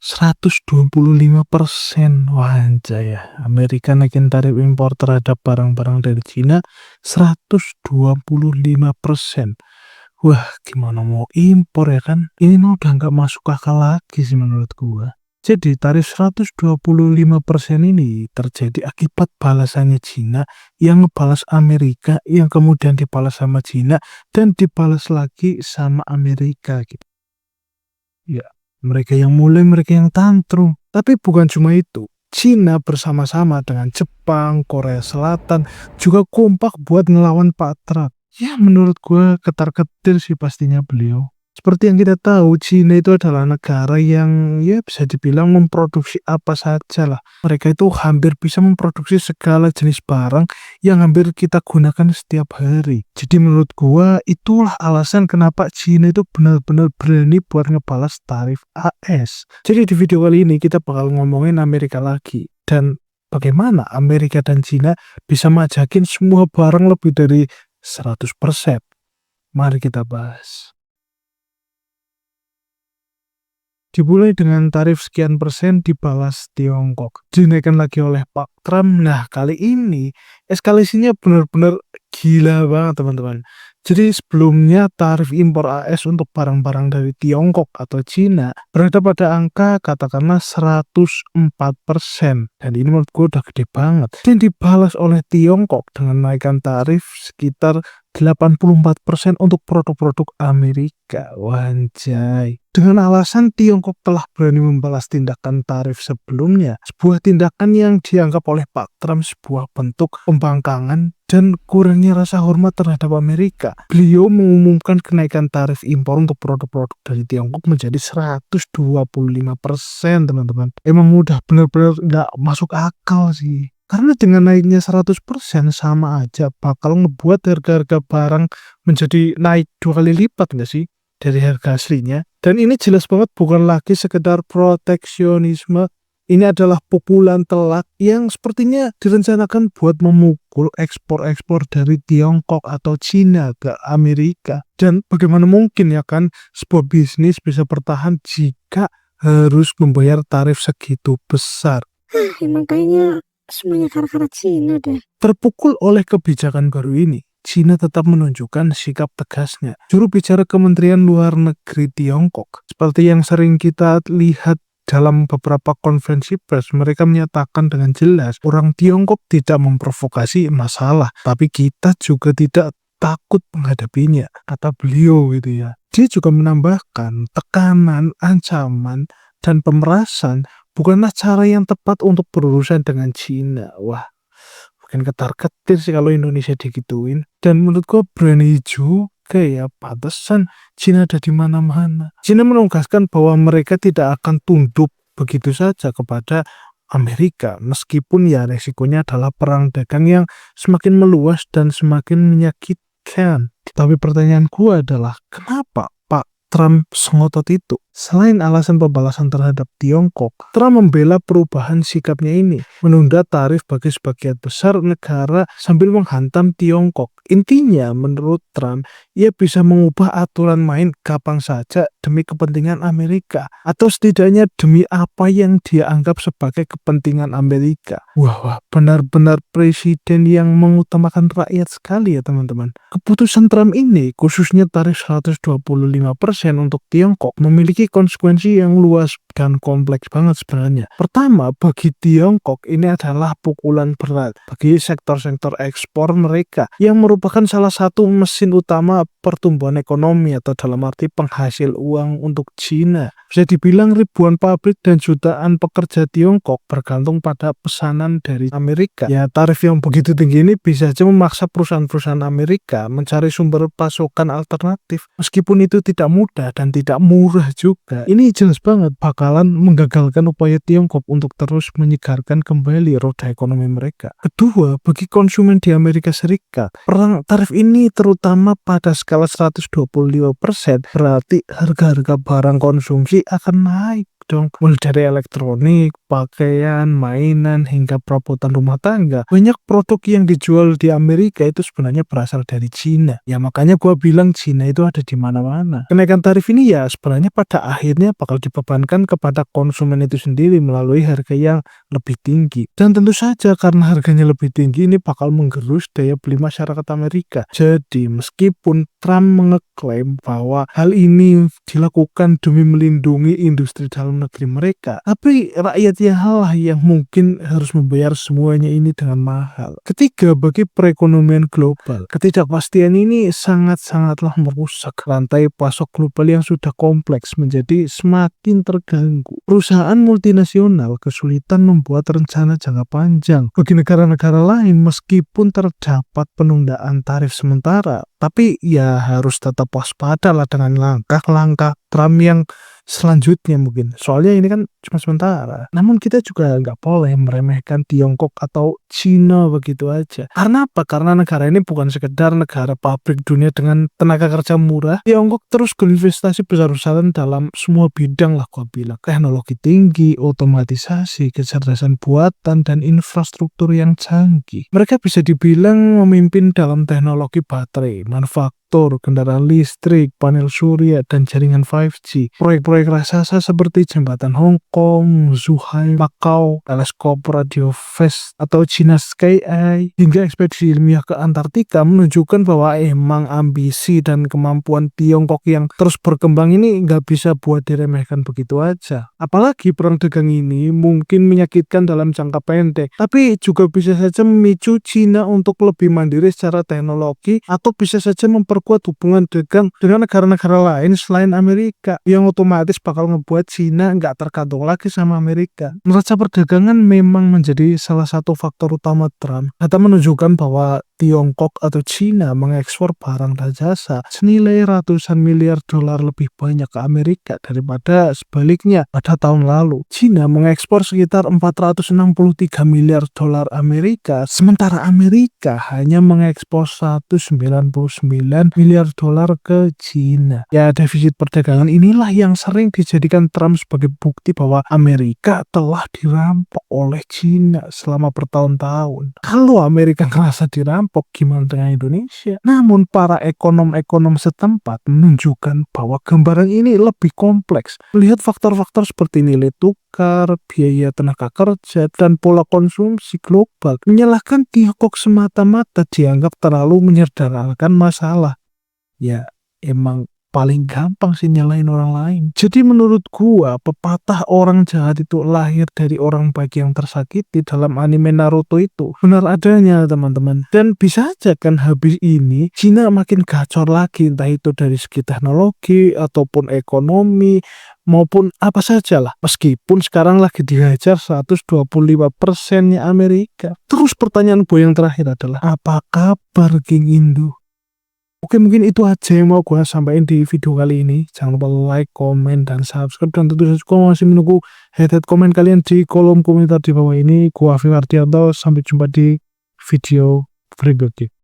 125%. Wah, anjay ya. Amerika naikin tarif impor terhadap barang-barang dari Cina 125%. Wah, gimana mau impor ya kan? Ini mah udah nggak masuk akal lagi sih menurut gua. Jadi tarif 125% ini terjadi akibat balasannya Cina yang ngebalas Amerika, yang kemudian dibalas sama Cina dan dibalas lagi sama Amerika gitu. Ya, mereka yang mulai, mereka yang tantrum. Tapi bukan cuma itu. Cina bersama-sama dengan Jepang, Korea Selatan juga kompak buat ngelawan Pak Trump. Ya, menurut gue ketar-ketir sih pastinya beliau. Seperti yang kita tahu, Cina itu adalah negara yang ya bisa dibilang memproduksi apa saja lah. Mereka itu hampir bisa memproduksi segala jenis barang yang hampir kita gunakan setiap hari. Jadi menurut gua itulah alasan kenapa Cina itu benar-benar berani buat ngebalas tarif AS. Jadi di video kali ini kita bakal ngomongin Amerika lagi dan bagaimana Amerika dan Cina bisa majakin semua barang lebih dari 100%. Mari kita bahas. Dimulai dengan tarif sekian persen dibalas Tiongkok. Dinaikkan lagi oleh Pak Trump. Nah, kali ini eskalasinya benar-benar gila banget, teman-teman. Jadi sebelumnya tarif impor AS untuk barang-barang dari Tiongkok atau Cina berada pada angka katakanlah 104%. Dan ini menurut gue udah gede banget. Dan dibalas oleh Tiongkok dengan naikkan tarif sekitar 84% untuk produk-produk Amerika. Wanjay. Dengan alasan Tiongkok telah berani membalas tindakan tarif sebelumnya, sebuah tindakan yang dianggap oleh Pak Trump sebuah bentuk pembangkangan dan kurangnya rasa hormat terhadap Amerika. Beliau mengumumkan kenaikan tarif impor untuk produk-produk dari Tiongkok menjadi 125%, teman-teman. Emang udah benar-benar nggak masuk akal sih. Karena dengan naiknya 100% sama aja bakal ngebuat harga-harga barang menjadi naik 2 kali lipat nggak sih dari harga aslinya. Dan ini jelas banget bukan lagi sekedar proteksionisme. Ini adalah pukulan telak yang sepertinya direncanakan buat memukul ekspor-ekspor dari Tiongkok atau Cina ke Amerika. Dan bagaimana mungkin ya kan sebuah bisnis bisa bertahan jika harus membayar tarif segitu besar. Emang kayaknya semuanya gara-gara Cina deh. Terpukul oleh kebijakan baru ini, Cina tetap menunjukkan sikap tegasnya. Juru bicara Kementerian Luar Negeri Tiongkok, seperti yang sering kita lihat dalam beberapa konferensi pers, mereka menyatakan dengan jelas orang Tiongkok tidak memprovokasi masalah, tapi kita juga tidak takut menghadapinya, kata beliau gitu ya. Dia juga menambahkan tekanan, ancaman, dan pemerasan bukanlah cara yang tepat untuk berurusan dengan Cina. Wah, makin ketar-ketir sih kalau Indonesia digituin. Dan menurut gua berani juga ya, pantesan Cina ada di mana-mana. Cina menegaskan bahwa mereka tidak akan tunduk begitu saja kepada Amerika, meskipun ya resikonya adalah perang dagang yang semakin meluas dan semakin menyakitkan. Tapi pertanyaan gua adalah, kenapa Pak Trump sengotot itu? Selain alasan pembalasan terhadap Tiongkok, Trump membela perubahan sikapnya ini, menunda tarif bagi sebagian besar negara sambil menghantam Tiongkok. Intinya, menurut Trump, ia bisa mengubah aturan main kapan saja demi kepentingan Amerika, atau setidaknya demi apa yang dia anggap sebagai kepentingan Amerika. Wah, benar-benar presiden yang mengutamakan rakyat sekali ya teman-teman. Keputusan Trump ini, khususnya tarif 125% untuk Tiongkok, memiliki konsekuensi yang luas dan kompleks banget sebenarnya. Pertama, bagi Tiongkok ini adalah pukulan berat bagi sektor-sektor ekspor mereka yang merupakan salah satu mesin utama pertumbuhan ekonomi atau dalam arti penghasil uang untuk Cina. Bisa dibilang ribuan pabrik dan jutaan pekerja Tiongkok bergantung pada pesanan dari Amerika. Ya, tarif yang begitu tinggi ini bisa saja memaksa perusahaan-perusahaan Amerika mencari sumber pasokan alternatif. Meskipun itu tidak mudah dan tidak murah juga. Ini jelas banget bakalan menggagalkan upaya Tiongkok untuk terus menyegarkan kembali roda ekonomi mereka. Kedua, bagi konsumen di Amerika Serikat, perang tarif ini terutama pada skala 125% berarti harga-harga barang konsumsi akan naik dong. Mulai dari elektronik, pakaian, mainan, hingga perabotan rumah tangga. Banyak produk yang dijual di Amerika itu sebenarnya berasal dari Cina. Ya makanya gua bilang Cina itu ada di mana-mana. Kenaikan tarif ini ya sebenarnya pada akhirnya bakal dibebankan kepada konsumen itu sendiri melalui harga yang lebih tinggi. Dan tentu saja karena harganya lebih tinggi ini bakal menggerus daya beli masyarakat Amerika. Jadi meskipun Trump mengeklaim bahwa hal ini dilakukan demi melindungi industri dalam negeri mereka, tapi rakyatnya lah yang mungkin harus membayar semuanya ini dengan mahal. Ketiga, bagi perekonomian global, ketidakpastian ini sangat-sangatlah merusak rantai pasok global yang sudah kompleks menjadi semakin terganggu. Perusahaan multinasional kesulitan membuat rencana jangka panjang. Bagi negara-negara lain, meskipun terdapat penundaan tarif sementara, tapi ya harus tetap waspada lah dengan langkah-langkah Trump yang selanjutnya mungkin. Soalnya ini kan cuma sementara. Namun kita juga nggak boleh meremehkan Tiongkok atau Cina begitu aja. Karena apa? Karena negara ini bukan sekedar negara pabrik dunia dengan tenaga kerja murah. Tiongkok terus berinvestasi besar-besaran dalam semua bidang lah gua bilang. Teknologi tinggi, otomatisasi, kecerdasan buatan, dan infrastruktur yang canggih. Mereka bisa dibilang memimpin dalam teknologi baterai, manufaktur, kendaraan listrik, panel surya, dan jaringan 5G. Proyek-proyek raksasa seperti jembatan Hong Kong, Zhuhai, Macau, teleskop radio Vest atau China Sky Eye, hingga ekspedisi ilmiah ke Antartika menunjukkan bahwa emang ambisi dan kemampuan Tiongkok yang terus berkembang ini nggak bisa buat diremehkan begitu aja. Apalagi perang dagang ini mungkin menyakitkan dalam jangka pendek, tapi juga bisa saja memicu Cina untuk lebih mandiri secara teknologi atau bisa saja memperkuat hubungan dagang dengan negara-negara lain selain Amerika, yang otomatis bakal ngebuat Cina nggak tergantung lagi sama Amerika. Neraca perdagangan memang menjadi salah satu faktor utama Trump. Data menunjukkan bahwa Tiongkok atau Cina mengekspor barang dan jasa senilai ratusan miliar dolar lebih banyak ke Amerika daripada sebaliknya pada tahun lalu. Cina mengekspor sekitar 463 miliar dolar Amerika, sementara Amerika hanya mengekspor 199 miliar dolar ke Cina. Ya, defisit perdagangan inilah yang sering dijadikan Trump sebagai bukti bahwa Amerika telah dirampok oleh Cina selama bertahun-tahun. Kalau Amerika ngerasa dirampok, gimana dengan Indonesia? Namun para ekonom-ekonom setempat menunjukkan bahwa gambaran ini lebih kompleks. Melihat faktor-faktor seperti nilai tukar, biaya tenaga kerja, dan pola konsumsi global, menyalahkan Tiongkok semata-mata dianggap terlalu menyederhanakan masalah. Ya, emang paling gampang sih nyalain orang lain. Jadi menurut gua, pepatah orang jahat itu lahir dari orang baik yang tersakiti dalam anime Naruto itu benar adanya, teman-teman. Dan bisa aja kan habis ini Cina makin gacor lagi, entah itu dari segi teknologi ataupun ekonomi maupun apa saja lah. Meskipun sekarang lagi dihajar 125%-nya Amerika. Terus pertanyaan gue yang terakhir adalah, apa kabar King Indo? Oke, mungkin itu aja yang mau gue sampaikan di video kali ini. Jangan lupa like, komen, dan subscribe. Dan tentu saja gue masih menunggu head komen kalian di kolom komentar di bawah ini. Gue Afif Ardianto, sampai jumpa di video berikutnya.